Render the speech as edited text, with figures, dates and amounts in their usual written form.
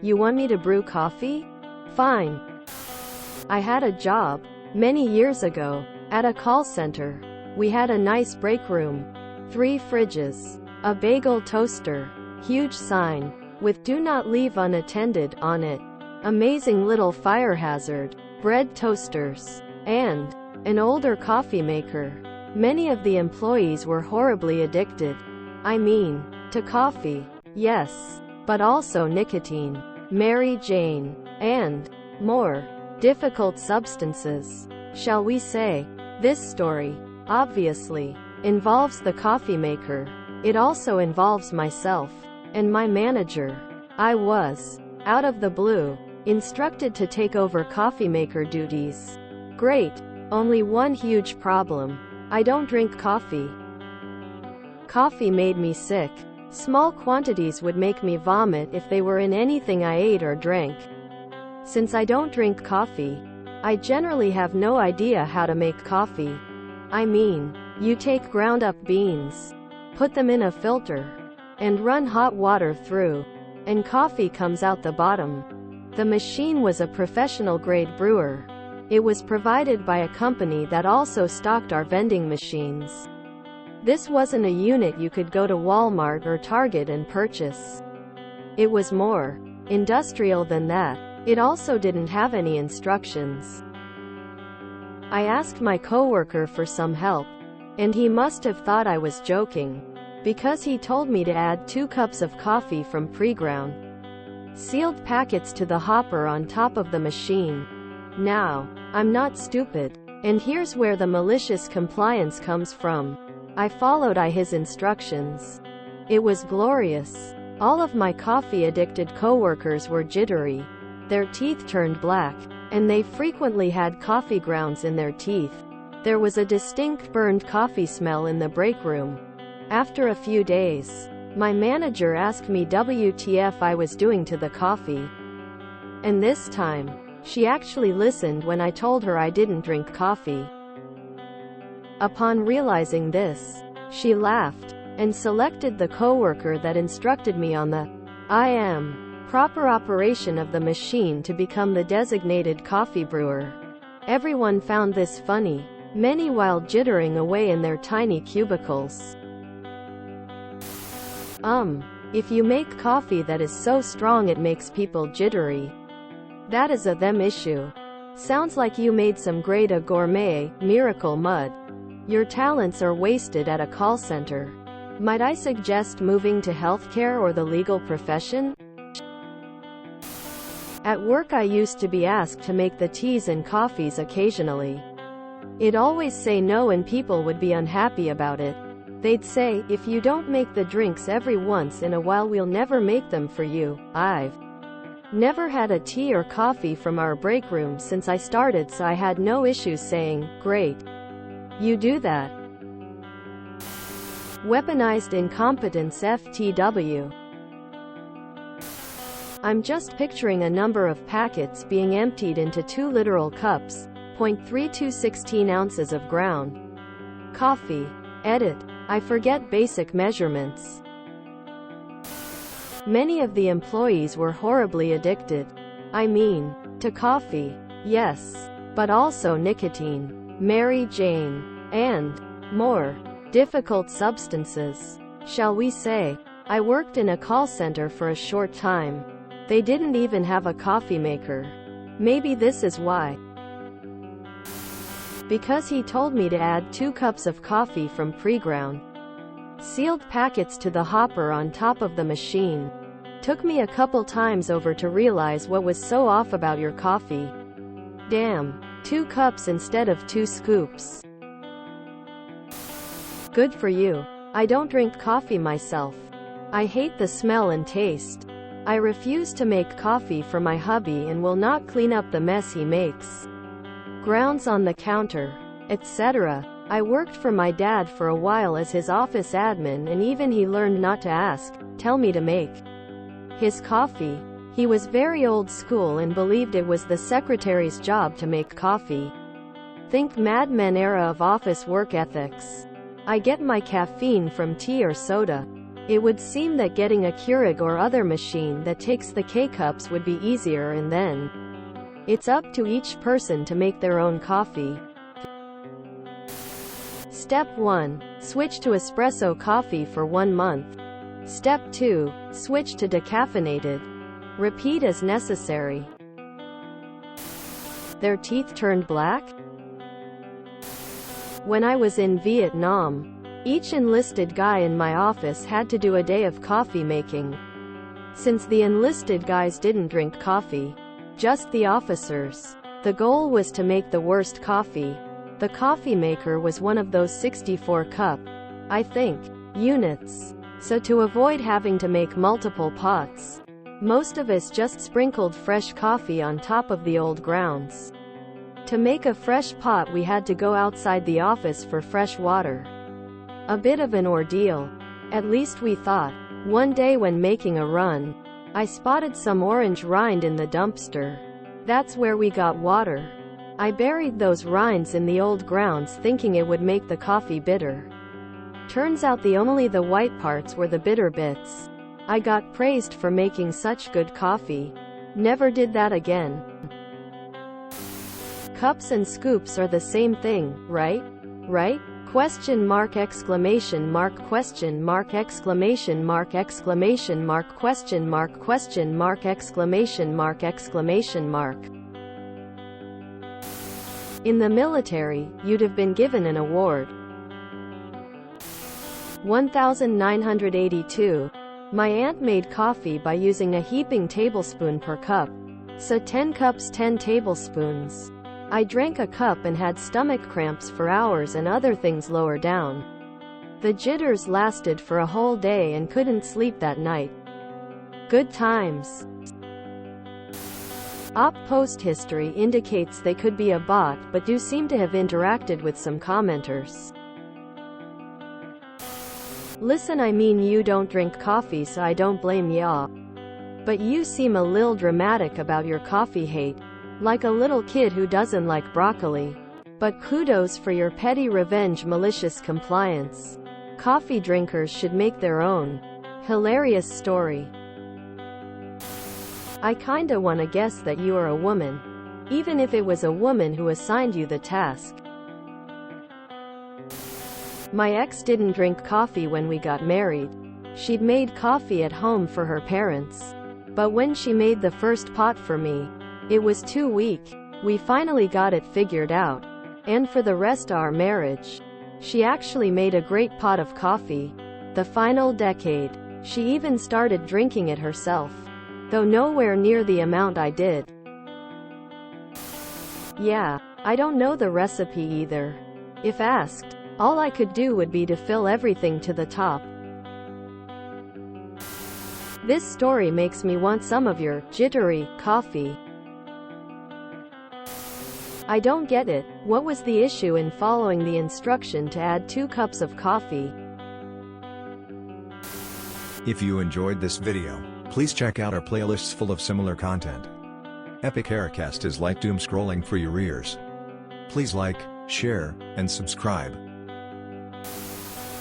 You want me to brew coffee? Fine. I had a job, many years ago, at a call center. We had a nice break room, 3 fridges, a bagel toaster, huge sign, with "Do not leave unattended" on it, amazing little fire hazard, bread toasters, and an older coffee maker. Many of the employees were horribly addicted. I mean, to coffee. Yes, but also nicotine, Mary Jane, and more difficult substances. Shall we say? This story, obviously, involves the coffee maker. It also involves myself and my manager. I was, out of the blue, instructed to take over coffee maker duties. Great. Only one huge problem. I don't drink coffee. Coffee made me sick. Small quantities would make me vomit if they were in anything I ate or drank. Since I don't drink coffee, I generally have no idea how to make coffee. I mean, you take ground up beans, put them in a filter, and run hot water through, and coffee comes out the bottom. The machine was a professional grade brewer. It was provided by a company that also stocked our vending machines. This wasn't a unit you could go to Walmart or Target and purchase. It was more industrial than that. It also didn't have any instructions. I asked my coworker for some help, and he must have thought I was joking, because he told me to add 2 cups of coffee from pre-ground sealed packets to the hopper on top of the machine. Now, I'm not stupid, and here's where the malicious compliance comes from. I followed his instructions. It was glorious. All of my coffee-addicted coworkers were jittery. Their teeth turned black, and they frequently had coffee grounds in their teeth. There was a distinct burned coffee smell in the break room. After a few days, my manager asked me WTF I was doing to the coffee. And this time, she actually listened when I told her I didn't drink coffee. Upon realizing this, she laughed, and selected the coworker that instructed me on the proper operation of the machine to become the designated coffee brewer. Everyone found this funny, many while jittering away in their tiny cubicles. If you make coffee that is so strong it makes people jittery, that is a them issue. Sounds like you made some great gourmet, miracle mud. Your talents are wasted at a call center. Might I suggest moving to healthcare or the legal profession? At work I used to be asked to make the teas and coffees occasionally. I'd always say no and people would be unhappy about it. They'd say, if you don't make the drinks every once in a while we'll never make them for you. I've never had a tea or coffee from our break room since I started, so I had no issues saying, great. You do that. Weaponized incompetence FTW. I'm just picturing a number of packets being emptied into 2 literal cups, 0.3216 ounces of ground coffee. Edit. I forget basic measurements. Many of the employees were horribly addicted. I mean, to coffee. Yes, but also nicotine, Mary Jane, and more difficult substances. Shall we say? I worked in a call center for a short time. They didn't even have a coffee maker. Maybe this is why. Because he told me to add 2 cups of coffee from pre-ground sealed packets to the hopper on top of the machine. Took me a couple times over to realize what was so off about your coffee. Damn, 2 cups instead of 2 scoops. Good for you. I don't drink coffee myself. I hate the smell and taste. I refuse to make coffee for my hubby and will not clean up the mess he makes. Grounds on the counter, etc. I worked for my dad for a while as his office admin, and even he learned not to ask, tell me to make his coffee. He was very old school and believed it was the secretary's job to make coffee. Think Mad Men era of office work ethics. I get my caffeine from tea or soda. It would seem that getting a Keurig or other machine that takes the K-cups would be easier, and then it's up to each person to make their own coffee. Step 1. Switch to espresso coffee for 1 month. Step 2. Switch to decaffeinated. Repeat as necessary. Their teeth turned black? When I was in Vietnam, each enlisted guy in my office had to do a day of coffee making. Since the enlisted guys didn't drink coffee, just the officers, the goal was to make the worst coffee. The coffee maker was one of those 64-cup, I think, units. So to avoid having to make multiple pots, most of us just sprinkled fresh coffee on top of the old grounds. To make a fresh pot, we had to go outside the office for fresh water. A bit of an ordeal. At least we thought. One day when making a run, I spotted some orange rind in the dumpster. That's where we got water. I buried those rinds in the old grounds thinking it would make the coffee bitter. Turns out only the white parts were the bitter bits. I got praised for making such good coffee. Never did that again. Cups and scoops are the same thing, right? Right? Question mark, exclamation mark, question mark, exclamation mark, exclamation mark, question mark, exclamation mark, exclamation mark. In the military, you'd have been given an award. 1982. My aunt made coffee by using a heaping tablespoon per cup. So 10 cups, 10 tablespoons. I drank a cup and had stomach cramps for hours and other things lower down. The jitters lasted for a whole day and couldn't sleep that night. Good times. Op post history indicates they could be a bot, but do seem to have interacted with some commenters. Listen, I mean, you don't drink coffee, so I don't blame ya. But you seem a little dramatic about your coffee hate. Like a little kid who doesn't like broccoli. But kudos for your petty revenge, malicious compliance. Coffee drinkers should make their own. Hilarious story. I kinda wanna guess that you are a woman. Even if it was a woman who assigned you the task. My ex didn't drink coffee when we got married. She'd made coffee at home for her parents. But when she made the first pot for me, it was too weak. We finally got it figured out. And for the rest of our marriage, she actually made a great pot of coffee. The final decade, she even started drinking it herself. Though nowhere near the amount I did. Yeah, I don't know the recipe either. If asked, all I could do would be to fill everything to the top. This story makes me want some of your jittery coffee. I don't get it. What was the issue in following the instruction to add 2 cups of coffee? If you enjoyed this video, please check out our playlists full of similar content. Epic Haircast is like doom scrolling for your ears. Please like, share, and subscribe.